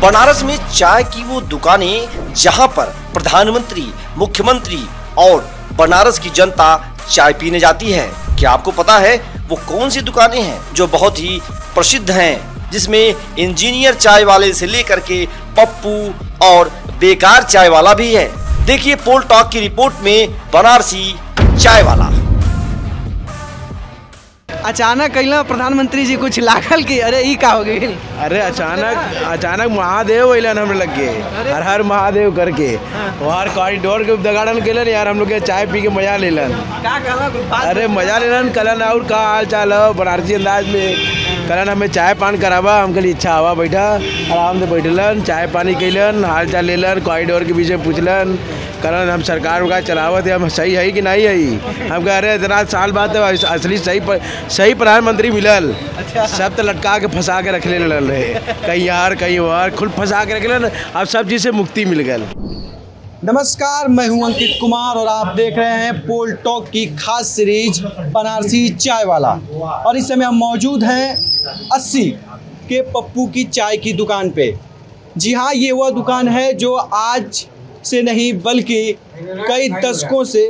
बनारस में चाय की वो दुकानें जहां पर प्रधानमंत्री, मुख्यमंत्री और बनारस की जनता चाय पीने जाती है। क्या आपको पता है वो कौन सी दुकानें हैं जो बहुत ही प्रसिद्ध हैं, जिसमें इंजीनियर चाय वाले से लेकर के पप्पू और बेकार चाय वाला भी है। देखिए पोल टॉक की रिपोर्ट में बनारसी चाय वाला। अचानक कहिला प्रधानमंत्री जी कुछ लागल की अरे ई का हो गई। अरे अचानक महादेव अइलन हम लग के हर हर महादेव करके वहाँ कॉरिडोर के उद्घाटन केलन यार। हम लोग के चाय पी के मजा लेलन। अरे मजा लेलन कलन। और का हाल चाल हो बनारसी अंदाज में कलन हमें चाय पान करावा। हमके लिए इच्छा हवा बैठा आराम से बैठलन चाय पानी कैलन हाल चाल लेलन कॉरिडोर के बीच में पूछलन कलन हम सरकार का चलावत है हम सही है कि नहीं है। हम कह रहे इतना साल बाद असली सही प्रधानमंत्री मिलल। अच्छा। सब तो लटका के फंसा के रख ले रहे कहीं यार कहीं वार खुद फंसा के रख ले। अब सब चीज़ से मुक्ति मिल गई। नमस्कार, मैं हूं अंकित कुमार और आप देख रहे हैं पोल टॉक की खास सीरीज बनारसी चाय वाला। और इस समय हम मौजूद हैं 80 के पप्पू की चाय की दुकान पे। जी हाँ, ये वह दुकान है जो आज से नहीं बल्कि कई दशकों से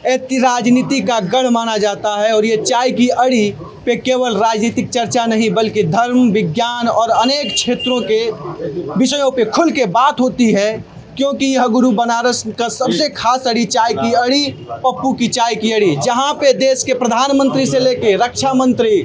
राजनीति का गढ़ माना जाता है। और ये चाय की अड़ी पे केवल राजनीतिक चर्चा नहीं बल्कि धर्म, विज्ञान और अनेक क्षेत्रों के विषयों पे खुल के बात होती है, क्योंकि यह गुरु बनारस का सबसे खास अड़ी चाय की अड़ी पप्पू की चाय की अड़ी, जहाँ पे देश के प्रधानमंत्री से लेके रक्षा मंत्री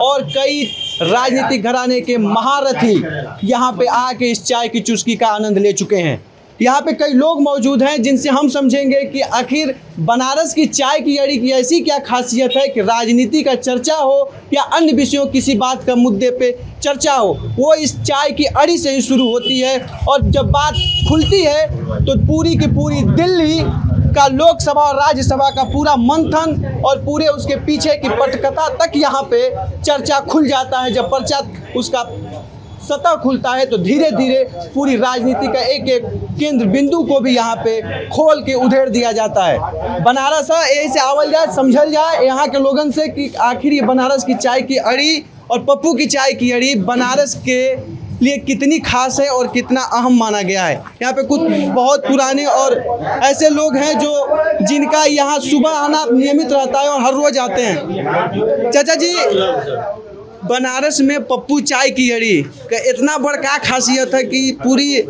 और कई राजनीतिक घराने के महारथी यहाँ पे आके इस चाय की चुस्की का आनंद ले चुके हैं। यहाँ पे कई लोग मौजूद हैं जिनसे हम समझेंगे कि आखिर बनारस की चाय की अड़ी की ऐसी क्या खासियत है कि राजनीति का चर्चा हो या अन्य विषयों किसी बात का मुद्दे पे चर्चा हो, वो इस चाय की अड़ी से ही शुरू होती है। और जब बात खुलती है तो पूरी की पूरी दिल्ली का लोकसभा और राज्यसभा का पूरा मंथन और पूरे उसके पीछे की पटकथा तक यहाँ पे चर्चा खुल जाता है। जब पर्चा उसका सतह खुलता है तो धीरे धीरे पूरी राजनीति का एक एक केंद्र बिंदु को भी यहाँ पे खोल के उधेड़ दिया जाता है। बनारस यही से आवल जाए, समझल जाए यहाँ के लोगन से कि आखिर ये बनारस की चाय की अड़ी और पप्पू की चाय की अड़ी बनारस के लिए कितनी खास है और कितना अहम माना गया है। यहाँ पे कुछ बहुत पुराने और ऐसे लोग हैं जो जिनका यहाँ सुबह आना नियमित रहता है और हर रोज आते हैं। चाचा जी, बनारस में पप्पू चाय की अड़ी का इतना बड़ा खासियत है कि पूरी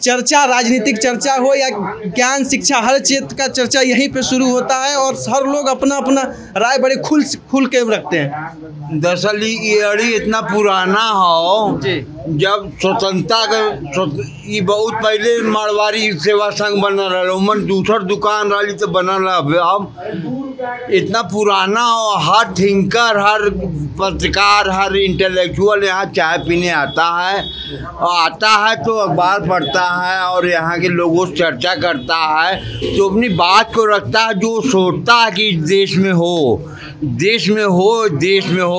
चर्चा, राजनीतिक चर्चा हो या ज्ञान शिक्षा, हर क्षेत्र का चर्चा यहीं पे शुरू होता है और हर लोग अपना अपना राय बड़े खुल के रखते हैं। दरअसल ये अड़ी इतना पुराना हो, जब स्वतंत्रता का ये बहुत पहले मारवाड़ी सेवा संघ बनल रहा, उमन दूसर दुकान रही तो बनल रहा। अब इतना पुराना हो, हर थिंकर, हर पत्रकार, हर इंटेलेक्चुअल यहाँ चाय पीने आता है और आता है तो अखबार पढ़ता है और यहाँ के लोगों से चर्चा करता है तो अपनी बात को रखता है जो सोचता है कि देश में हो,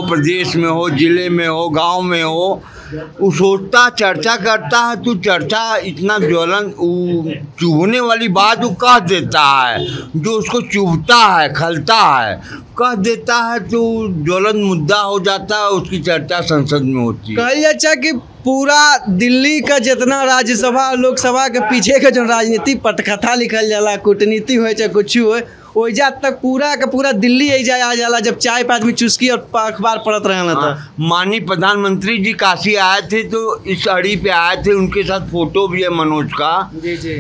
प्रदेश में हो, जिले में हो, गांव में हो, वो सोचता चर्चा करता है तो चर्चा इतना ज्वलन चुभने वाली बात वो कह देता है, जो उसको चुभता है, खलता है, कह देता है तो ज्वलन मुद्दा हो जाता है, उसकी चर्चा संसद में होती है। कहल अच्छा कि पूरा दिल्ली का जितना राज्यसभा लोकसभा के पीछे का जो राजनीति पटकथा लिखल जाला, कूटनीति हो चाहे कुछ हो, ओइजा तक पूरा का पूरा दिल्ली एजा आ जाला जब चाय पे आदमी चुस्की और अखबार पढ़त रहना था। माननीय प्रधानमंत्री जी काशी आए थे तो इस अड़ी पे आए थे, उनके साथ फोटो भी है मनोज का। जी।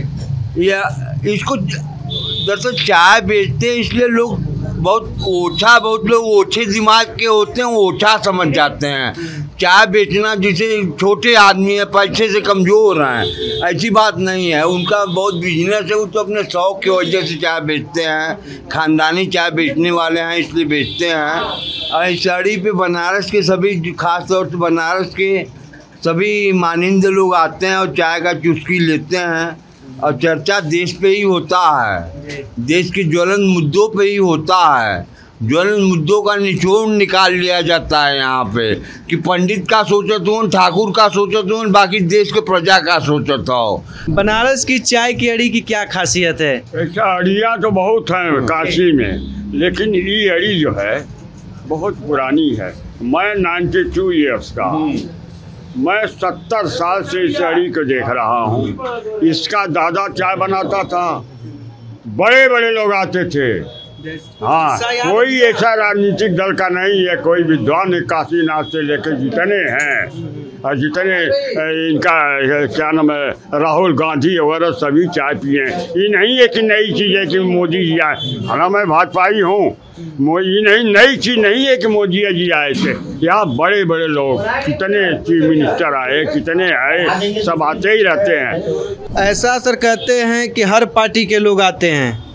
या इसको दरअसल चाय बेचते हैं इसलिए लोग बहुत लोग ओछे दिमाग के होते हैं, ओछा समझ जाते हैं। चाय बेचना जिसे छोटे आदमी है, पैसे से कमज़ोर हैं, ऐसी बात नहीं है। उनका बहुत बिजनेस है, वो तो अपने शौक़ की वजह से चाय बेचते हैं, ख़ानदानी चाय बेचने वाले हैं इसलिए बेचते हैं। इस अड़ी पे बनारस के सभी, खास तौर से बनारस के सभी मानिंदे लोग आते हैं और चाय का चुस्की लेते हैं और चर्चा देश पे ही होता है, देश के ज्वलन मुद्दों पे ही होता है। ज्वलन मुद्दों का निचोड़ निकाल लिया जाता है यहाँ पे कि पंडित का सोचत हो, ठाकुर का सोचत हो, बाकी देश के प्रजा का सोचत हो। बनारस की चाय की अड़ी की क्या खासियत है? ऐसा अड़ियाँ तो बहुत हैं काशी में, लेकिन ये अड़ी जो है बहुत पुरानी है। मैं 92 ईयर्स का मैं 70 साल से इस अड़ी को देख रहा हूँ। इसका दादा चाय बनाता था, बड़े बड़े लोग आते थे। हाँ, कोई ऐसा राजनीतिक दल का नहीं है, कोई विद्वान काशीनाथ से लेकर जितने हैं और जितने इनका क्या नाम है राहुल गांधी वगैरह सभी चाय पिए। ये नहीं है कि नई चीज़ है कि मोदी जी आए, हाँ मैं भाजपाई हूँ, ये नहीं नई चीज़ नहीं है कि मोदी जी आए थे। यहाँ बड़े बड़े लोग कितने चीफ मिनिस्टर आए, कितने आए, सब आते ही रहते हैं। ऐसा सर कहते हैं कि हर पार्टी के लोग आते हैं,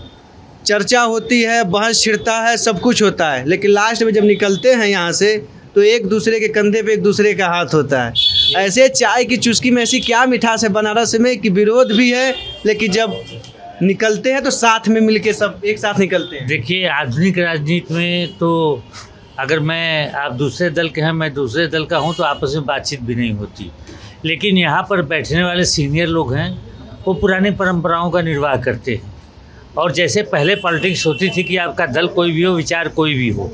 चर्चा होती है, बहस छिड़ता है, सब कुछ होता है, लेकिन लास्ट में जब निकलते हैं यहाँ से तो एक दूसरे के कंधे पे एक दूसरे का हाथ होता है। ऐसे चाय की चुस्की में ऐसी क्या मिठास है बनारस में कि विरोध भी है, लेकिन जब निकलते हैं तो साथ में मिलके सब एक साथ निकलते हैं। देखिए, आधुनिक राजनीति में तो अगर आप दूसरे दल के हैं, मैं दूसरे दल का हूं, तो आपस में बातचीत भी नहीं होती। लेकिन यहाँ पर बैठने वाले सीनियर लोग हैं, वो पुरानी परंपराओं का निर्वाह करते हैं। और जैसे पहले पॉलिटिक्स होती थी कि आपका दल कोई भी हो, विचार कोई भी हो,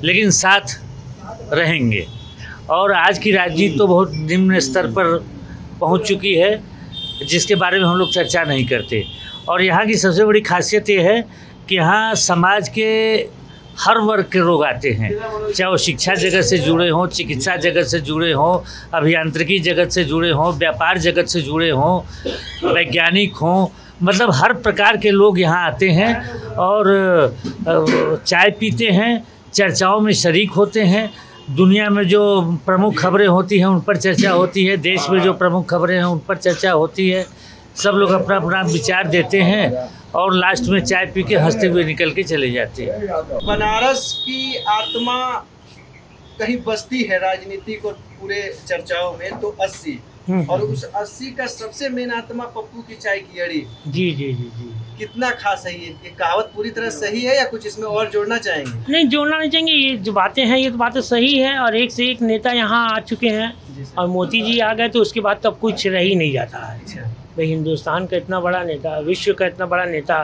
लेकिन साथ रहेंगे। और आज की राजनीति तो बहुत निम्न स्तर पर पहुंच चुकी है, जिसके बारे में हम लोग चर्चा नहीं करते। और यहाँ की सबसे बड़ी खासियत ये है कि यहाँ समाज के हर वर्ग के लोग आते हैं, चाहे वो शिक्षा जगत से जुड़े हों, चिकित्सा जगत से जुड़े हों, अभियांत्रिकी जगत से जुड़े हों, व्यापार जगत से जुड़े हों, वैज्ञानिक हों, मतलब हर प्रकार के लोग यहाँ आते हैं और चाय पीते हैं, चर्चाओं में शरीक होते हैं। दुनिया में जो प्रमुख खबरें होती हैं उन पर चर्चा होती है, देश में जो प्रमुख खबरें हैं उन पर चर्चा होती है। सब लोग अपना अपना विचार देते हैं और लास्ट में चाय पी के हंसते हुए निकल के चले जाते हैं। बनारस की आत्मा कहीं बसती है राजनीति को पूरे चर्चाओं में, तो 80 और उस 80 का सबसे मेन आत्मा पप्पू की चाय की अड़ी। जी जी जी जी। कितना खास है ये कहावत पूरी तरह सही है या कुछ इसमें और जोड़ना चाहेंगे? नहीं, जोड़ना नहीं चाहेंगे। ये जो बातें हैं ये तो बातें सही है, और एक से एक नेता यहाँ आ चुके हैं और मोदी जी आ गए तो उसके बाद तब कुछ रह ही नहीं जाता है। भाई, हिंदुस्तान का इतना बड़ा नेता, विश्व का इतना बड़ा नेता,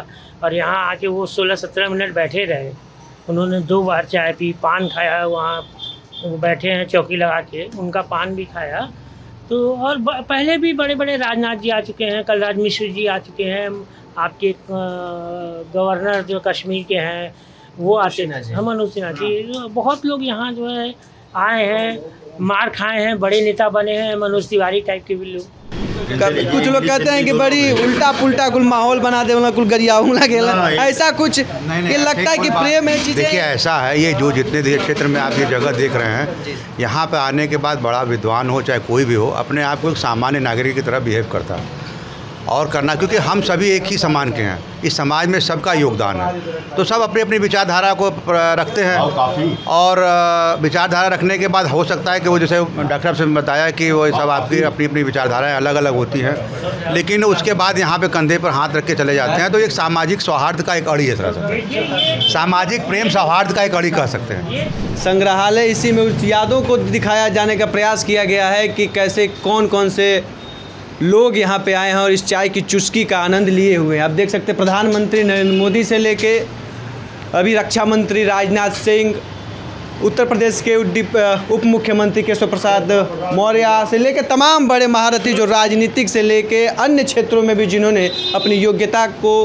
और यहाँ आके वो 16-17 मिनट बैठे रहे। उन्होंने 2 बार चाय पी, पान खाया, वहाँ वो बैठे हैं चौकी लगा के, उनका पान भी खाया। तो और पहले भी बड़े बड़े राजनाथ जी आ चुके हैं, कलराज मिश्र जी आ चुके हैं, आपके गवर्नर जो कश्मीर के हैं वो आते हैं, मनोज सिन्हा जी, बहुत लोग यहाँ जो है आए हैं, मार खाए हैं, बड़े नेता बने हैं, मनोज तिवारी टाइप के भी लोग। कुछ लोग कहते हैं कि बड़ी उल्टा पुल्टा कुल माहौल बना दे, कुल गरियाऊं लगेला, ऐसा कुछ ये लगता है कि प्रेम है चीजें। देखिए, ऐसा है, ये जो जितने क्षेत्र में आप ये जगह देख रहे हैं, यहाँ पे आने के बाद बड़ा विद्वान हो चाहे कोई भी हो, अपने आप को एक सामान्य नागरिक की तरह बिहेव करता है और करना, क्योंकि हम सभी एक ही समान के हैं, इस समाज में सबका योगदान है। तो सब अपनी अपनी विचारधारा को रखते हैं और विचारधारा रखने के बाद हो सकता है कि वो जैसे डॉक्टर साहब से बताया कि वो सब आपकी अपनी अपनी विचारधाराएं अलग अलग होती हैं, लेकिन उसके बाद यहाँ पे कंधे पर हाथ रख के चले जाते हैं। तो एक सामाजिक सौहार्द का एक अड़ी है, सर, सामाजिक प्रेम सौहार्द का एक अड़ी कह सकते हैं। संग्रहालय इसी में उस यादों को दिखाया जाने का प्रयास किया गया है कि कैसे कौन कौन से लोग यहाँ पे आए हैं और इस चाय की चुस्की का आनंद लिए हुए हैं। आप देख सकते हैं प्रधानमंत्री नरेंद्र मोदी से लेके अभी रक्षा मंत्री राजनाथ सिंह, उत्तर प्रदेश के उप मुख्यमंत्री केशव प्रसाद मौर्य से लेके तमाम बड़े महारथी जो राजनीतिक से लेके अन्य क्षेत्रों में भी जिन्होंने अपनी योग्यता को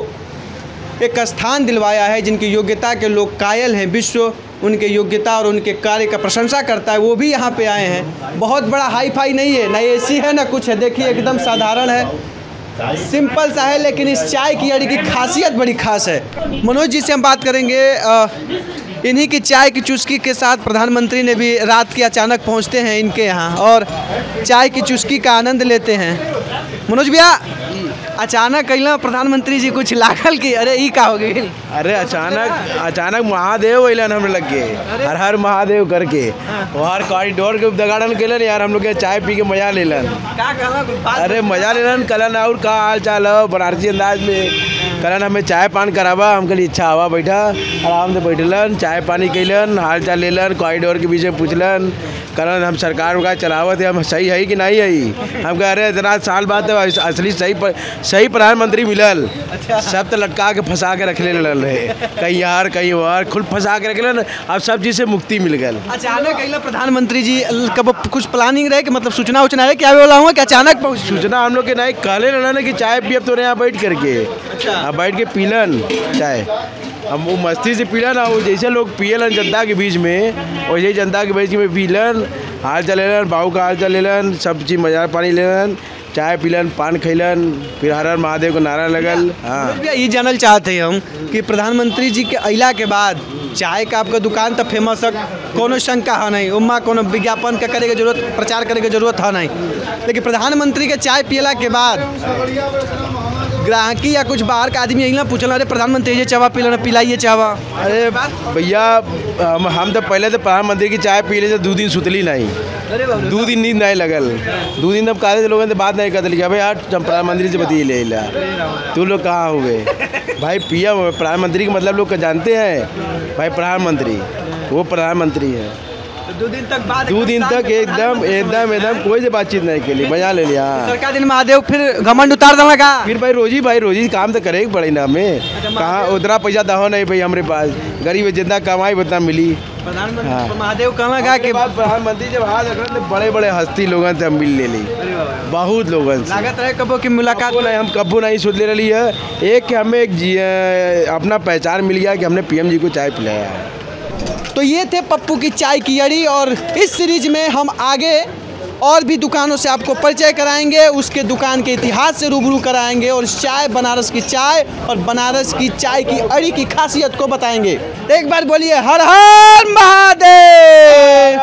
एक स्थान दिलवाया है, जिनकी योग्यता के लोग कायल हैं, विश्व उनके योग्यता और उनके कार्य का प्रशंसा करता है, वो भी यहाँ पे आए हैं। बहुत बड़ा हाई फाई नहीं है, ना एसी है ना कुछ है, देखिए एकदम साधारण है, सिंपल सा है, लेकिन इस चाय की अड़ी की खासियत बड़ी खास है। मनोज जी से हम बात करेंगे, इन्हीं की चाय की चुस्की के साथ प्रधानमंत्री ने भी रात के अचानक पहुँचते हैं इनके यहाँ और चाय की चुस्की का आनंद लेते हैं। मनोज भैया, अचानक कहला प्रधानमंत्री जी कुछ लागल कि अरे ई का हो गई? अरे अचानक महादेव अलन हम लग गए, हर हर महादेव करके हर कॉरिडोर के दगाड़न केलन यार, हम लोग के चाय पी के मजा लेलन। अरे मजा लेलन, कलन और का हाल चाल हो बनारसी अंदाज में, कलन हमें चाय पान करावा, हम कल इच्छा हवा, बैठा आराम से बैठलन, चाय पानी कैलन, हाल चाल लेलन, कॉरिडोर के बीच में पूछलन कल हम सरकार का चलावत है, हम सही है कि नहीं है। हम कह रहे हैं इतना साल बाद असली सही प्रधानमंत्री मिलल। सब तो लटका के फंसा के रख ले रहे, कहीं यार कहीं वार खुद फंसा के रख ले। अब सब चीज़ से मुक्ति मिल गई। अचानक कहीं प्रधानमंत्री जी कब कुछ प्लानिंग रहे कि मतलब सूचना उचना है क्या बोला हुआ कि अचानक सूचना हम लोग के नहीं कहले रहना कि चाय पिए तो यहाँ बैठ करके। अब बैठ के पीलन चाय, हम वो मस्ती से पीलन, वो जैसे लोग पियलन जनता के बीच में, वैसे जनता के बीच में पीलन, हाल चलेलन, बाबू का हाल चलेलन, सब चीज़ मजा पानी लेलन, चाय पीलन, पान खैलन, फिर हर हर महादेव को नारा लगल। हाँ, ये जानल चाहते हैं हम कि प्रधानमंत्री जी के अइला के बाद चाय का आपका दुकान तो फेमस है, कोनो शंका है नहीं, उम्मा कोनो विज्ञापन का करे के जरूरत, प्रचार करे के जरूरत है नहीं। लेकिन प्रधानमंत्री के चाय पियला के बाद ग्राहकी या कुछ बाहर का आदमी यही पूछल, अरे प्रधानमंत्री ये चावा पिलाइए चावा। अरे भैया हम तो पहले तो प्रधानमंत्री की चाय पी ले 2 दिन सुतली नहीं, 2 दिन नींद नहीं लगल, 2 दिन तब काले लोगों से बात नहीं करते लिखा भाई यार प्रधानमंत्री से बतिए ले ला, तू लोग कहाँ हुए भाई पिया। प्रधानमंत्री का मतलब लोग जानते हैं भाई, प्रधानमंत्री वो प्रधानमंत्री है। 2 दिन तक बाद 2 दिन तक एकदम कोई से बातचीत नहीं के लिए मजा ले लिया। सरकार दिन महादेव फिर घमंड उतार देना का, फिर भाई रोजी काम तो करे पड़े ना, हमें कहाँ उतना पैसा दहो नहीं भाई हमारे पास, गरीब जितना कमाई उतना मिली। प्रधानमंत्री महादेव कहना का कि प्रधानमंत्री जब हाथ रख रहे बड़े बड़े हस्ती लोगों से हम मिल ले ली, बहुत लोगों से लागत रहे कबो की मुलाकात नहीं, हम कबू नहीं सोच ले रही है। एक हमें अपना पहचान मिल गया कि हमने PM जी को चाय पिलाया है। तो ये थे पप्पू की चाय की अड़ी, और इस सीरीज में हम आगे और भी दुकानों से आपको परिचय कराएंगे, उसके दुकान के इतिहास से रूबरू कराएंगे, और चाय बनारस की चाय और बनारस की चाय की अड़ी की खासियत को बताएंगे। एक बार बोलिए हर हर महादेव।